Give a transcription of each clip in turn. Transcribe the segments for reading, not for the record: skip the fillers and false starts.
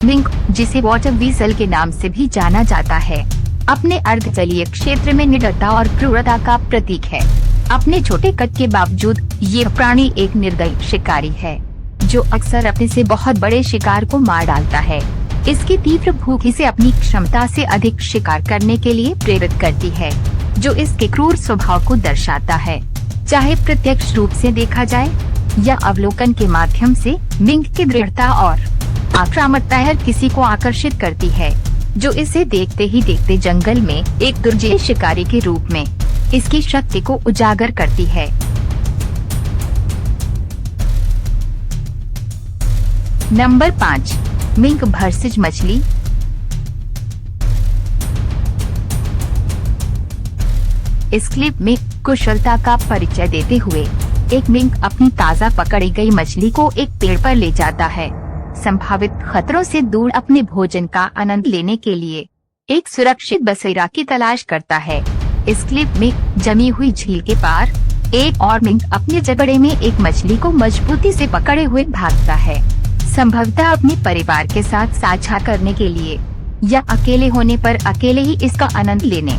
Mink, जिसे water वीसल के नाम से भी जाना जाता है, अपने अर्धजलीय क्षेत्र में निडरता और क्रूरता का प्रतीक है। अपने छोटे कद के बावजूद ये प्राणी एक निर्दयी शिकारी है, जो अक्सर अपने से बहुत बड़े शिकार को मार डालता है। इसकी तीव्र भूख इसे अपनी क्षमता से अधिक शिकार करने के लिए प्रेरित करती है, जो इसके क्रूर स्वभाव को दर्शाता है। चाहे प्रत्यक्ष रूप से देखा जाए या अवलोकन के माध्यम से, मिंक की दृढ़ता और आक्रामकता हर किसी को आकर्षित करती है, जो इसे देखते ही देखते जंगल में एक दुर्जय शिकारी के रूप में इसकी शक्ति को उजागर करती है। नंबर 5, मिंक वर्सेस मछली। इस क्लिप में कुशलता का परिचय देते हुए एक मिंक अपनी ताज़ा पकड़ी गई मछली को एक पेड़ पर ले जाता है, संभावित खतरों से दूर अपने भोजन का आनंद लेने के लिए एक सुरक्षित बसेरा की तलाश करता है। इस क्लिप में जमी हुई झील के पार एक और मिंक अपने जबड़े में एक मछली को मजबूती से पकड़े हुए भागता है, संभवतः अपने परिवार के साथ साझा करने के लिए या अकेले होने पर अकेले ही इसका आनंद लेने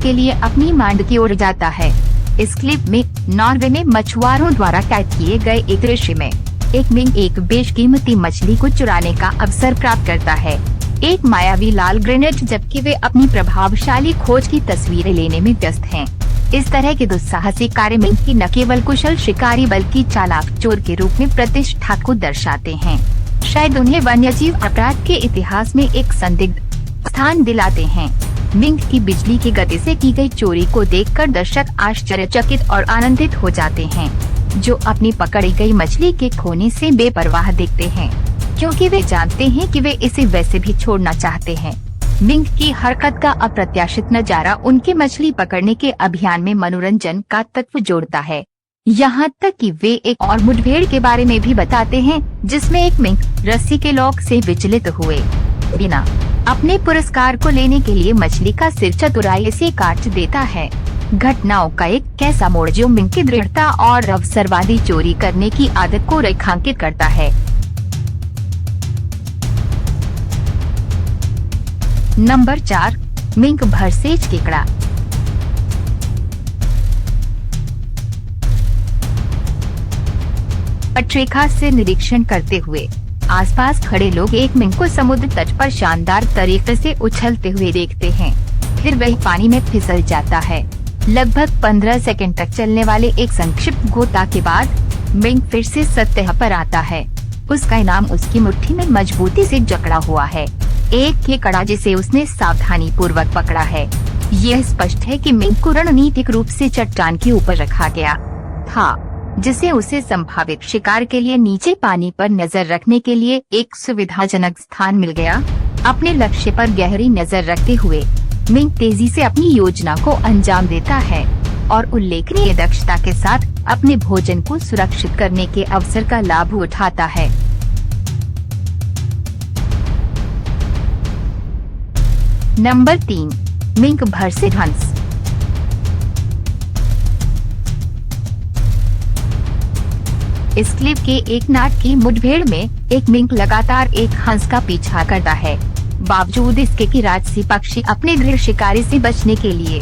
के लिए अपनी मांड की ओर जाता है। इस क्लिप में नॉर्वे में मछुआरों द्वारा कैद किए गए एक दृश्य में एक मिंक एक बेशकीमती मछली को चुराने का अवसर प्राप्त करता है, एक मायावी लाल ग्रेनेड, जबकि वे अपनी प्रभावशाली खोज की तस्वीरें लेने में व्यस्त हैं। इस तरह के दुस्साहसी कार्य मिंक की न केवल कुशल शिकारी बल्कि चालाक चोर के रूप में प्रतिष्ठा को दर्शाते हैं। शायद उन्हें वन्यजीव अपराध के इतिहास में एक संदिग्ध स्थान दिलाते हैं। मिंक की बिजली की गति से की गई चोरी को देखकर दर्शक आश्चर्यचकित और आनंदित हो जाते हैं, जो अपनी पकड़ी गई मछली के खोने से बेपरवाह दिखते हैं, क्योंकि वे जानते हैं कि वे इसे वैसे भी छोड़ना चाहते हैं। मिंक की हरकत का अप्रत्याशित नजारा उनके मछली पकड़ने के अभियान में मनोरंजन का तत्व जोड़ता है। यहाँ तक कि वे एक और मुठभेड़ के बारे में भी बताते हैं, जिसमें एक मिंक रस्सी के लॉक से विचलित हुए बिना अपने पुरस्कार को लेने के लिए मछली का सिर चतुराई से काट देता है। घटनाओं का एक कैसा मोड़ जो मिंक की दृढ़ता और अवसरवादी चोरी करने की आदत को रेखांकित करता है। नंबर 4, मिंक वर्सेस केकड़ा। तटरेखा से निरीक्षण करते हुए आसपास खड़े लोग एक मिंक को समुद्र तट पर शानदार तरीके से उछलते हुए देखते हैं, फिर वह पानी में फिसल जाता है। लगभग 15 सेकंड तक चलने वाले एक संक्षिप्त गोता के बाद मिंक फिर से सतह पर आता है। उसका इनाम उसकी मुट्ठी में मजबूती से जकड़ा हुआ है, एक केकड़ा जिसे उसने सावधानी पूर्वक पकड़ा है। यह स्पष्ट है कि मिंक को रणनीतिक रूप से चट्टान के ऊपर रखा गया था, जिसे उसे संभावित शिकार के लिए नीचे पानी पर नजर रखने के लिए एक सुविधाजनक स्थान मिल गया। अपने लक्ष्य पर गहरी नजर रखते हुए मिंक तेजी से अपनी योजना को अंजाम देता है और उल्लेखनीय दक्षता के साथ अपने भोजन को सुरक्षित करने के अवसर का लाभ उठाता है। नंबर 3, मिंक वर्सेस हंस। इस क्लिप के एक नाटकीय मुठभेड़ में एक मिंक लगातार एक हंस का पीछा करता है, बावजूद इसके कि राजसी पक्षी अपने दृढ़ शिकारी से बचने के लिए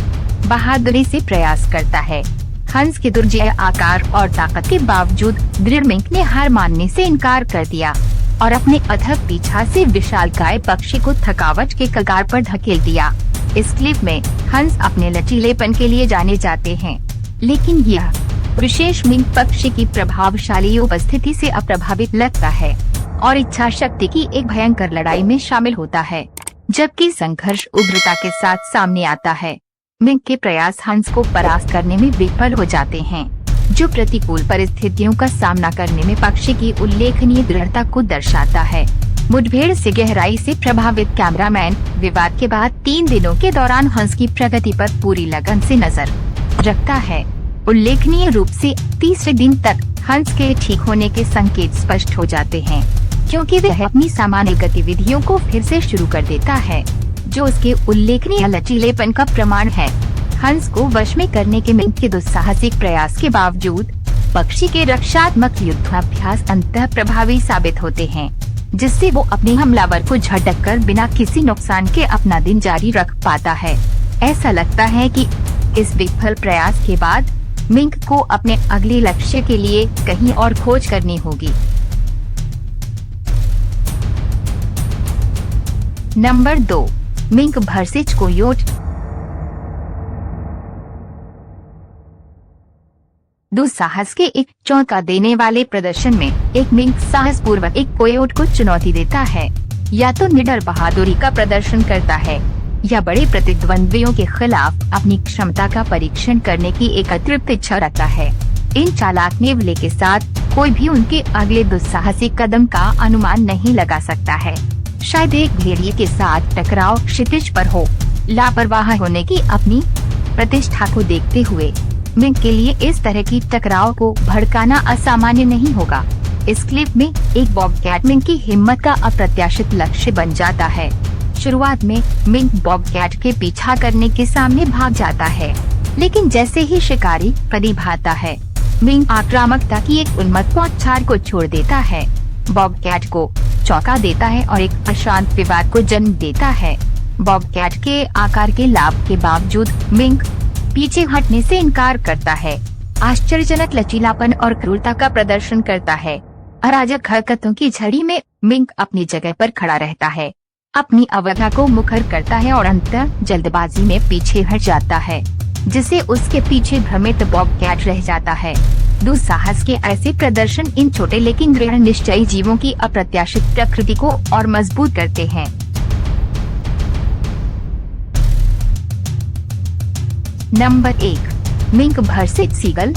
बहादुरी से प्रयास करता है। हंस के दुर्जय आकार और ताकत के बावजूद दृढ़ मिंक ने हार मानने से इनकार कर दिया और अपने अथक पीछा से विशालकाय पक्षी को थकावट के कगार पर धकेल दिया। इस क्लिप में हंस अपने लचीलेपन के लिए जाने जाते हैं, लेकिन यह विशेष मिंक पक्षी की प्रभावशाली उपस्थिति से अप्रभावित लगता है और इच्छा शक्ति की एक भयंकर लड़ाई में शामिल होता है। जबकि संघर्ष उग्रता के साथ सामने आता है, मिंक के प्रयास हंस को परास्त करने में विफल हो जाते हैं, जो प्रतिकूल परिस्थितियों का सामना करने में पक्षी की उल्लेखनीय दृढ़ता को दर्शाता है। मुठभेड़ से गहराई से प्रभावित कैमरामैन विवाद के बाद 3 दिनों के दौरान हंस की प्रगति पर पूरी लगन से नजर रखता है। उल्लेखनीय रूप से तीसरे दिन तक हंस के ठीक होने के संकेत स्पष्ट हो जाते हैं, क्योंकि वह अपनी सामान्य गतिविधियों को फिर से शुरू कर देता है, जो उसके उल्लेखनीय लचीलेपन का प्रमाण है। हंस को वश में करने के मिंक के दुस्साहसिक प्रयास के बावजूद पक्षी के रक्षात्मक युद्धाभ्यास अंततः प्रभावी साबित होते हैं। जिससे वो अपने हमलावर को झटक कर बिना किसी नुकसान के अपना दिन जारी रख पाता है। ऐसा लगता है कि इस विफल प्रयास के बाद मिंक को अपने अगले लक्ष्य के लिए कहीं और खोज करनी होगी। Number 2, mink versus कोयोट। दुस्साहस के एक चौंका देने वाले प्रदर्शन में एक मिंक साहस पूर्वक एक कोयोट को चुनौती देता है। या तो निडर बहादुरी का प्रदर्शन करता है या बड़े प्रतिद्वंद्वियों के खिलाफ अपनी क्षमता का परीक्षण करने की एक अतृप्त इच्छा रखता है। इन चालाक नेवले के साथ कोई भी उनके अगले दुस्साहसिक कदम का अनुमान नहीं लगा सकता है। शायद एक भेड़िए के साथ टकराव क्षितिज पर हो। लापरवाह होने की अपनी प्रतिष्ठा को देखते हुए मिंक के लिए इस तरह की टकराव को भड़काना असामान्य नहीं होगा। इस क्लिप में एक बॉबकैट मिंक की हिम्मत का अप्रत्याशित लक्ष्य बन जाता है। शुरुआत में मिंक बॉबकैट के पीछा करने के सामने भाग जाता है, लेकिन जैसे ही शिकारी करीब आता है, मिंक आक्रामकता की एक उन्मत्त बौछार को छोड़ देता है, बॉबकैट को चौंका देता है और एक अशांत विवाद को जन्म देता है। बॉबकैट के आकार के लाभ के बावजूद मिंक पीछे हटने से इनकार करता है, आश्चर्यजनक लचीलापन और क्रूरता का प्रदर्शन करता है। अराजक हरकतों की झड़ी में मिंक अपनी जगह पर खड़ा रहता है, अपनी अवज्ञा को मुखर करता है और अंततः जल्दबाजी में पीछे हट जाता है, जिससे उसके पीछे भ्रमित बॉबकैट रह जाता है। दुस्साहस के ऐसे प्रदर्शन इन छोटे लेकिन दृढ़ निश्चयी जीवों की अप्रत्याशित प्रकृति को और मजबूत करते हैं। Number 1, mink versus seagull.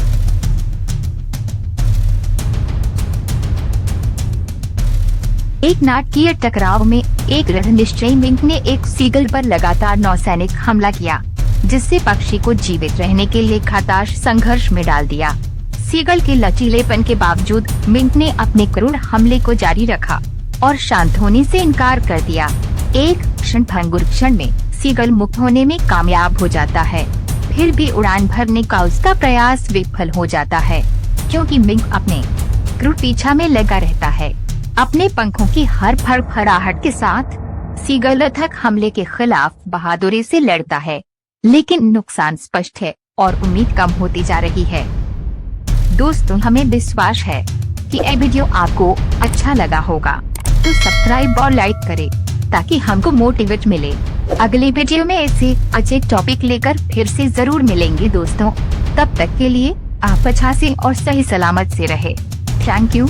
एक नाटकीय टकराव में एक दृढ़ निश्चयी मिंक ने एक सीगल पर लगातार नौसैनिक हमला किया, जिससे पक्षी को जीवित रहने के लिए खटाश संघर्ष में डाल दिया। सीगल के लचीलेपन के बावजूद मिंक ने अपने क्रूर हमले को जारी रखा और शांत होने से इनकार कर दिया। एक क्षणभंगुर क्षण में सीगल मुक्त होने में कामयाब हो जाता है, फिर भी उड़ान भरने का उसका प्रयास विफल हो जाता है, क्योंकि मिंक अपने क्रूर पीछा में लगा रहता है। अपने पंखों की हर फड़फड़ाहट के साथ सीगल अथक हमले के खिलाफ बहादुरी से लड़ता है, लेकिन नुकसान स्पष्ट है और उम्मीद कम होती जा रही है। दोस्तों, हमें विश्वास है कि यह वीडियो आपको अच्छा लगा होगा, तो सब्सक्राइब और लाइक करें ताकि हमको मोटिवेट मिले। अगले वीडियो में ऐसे अच्छे टॉपिक लेकर फिर से जरूर मिलेंगे दोस्तों। तब तक के लिए आप अच्छा से और सही सलामत से रहे। Thank you.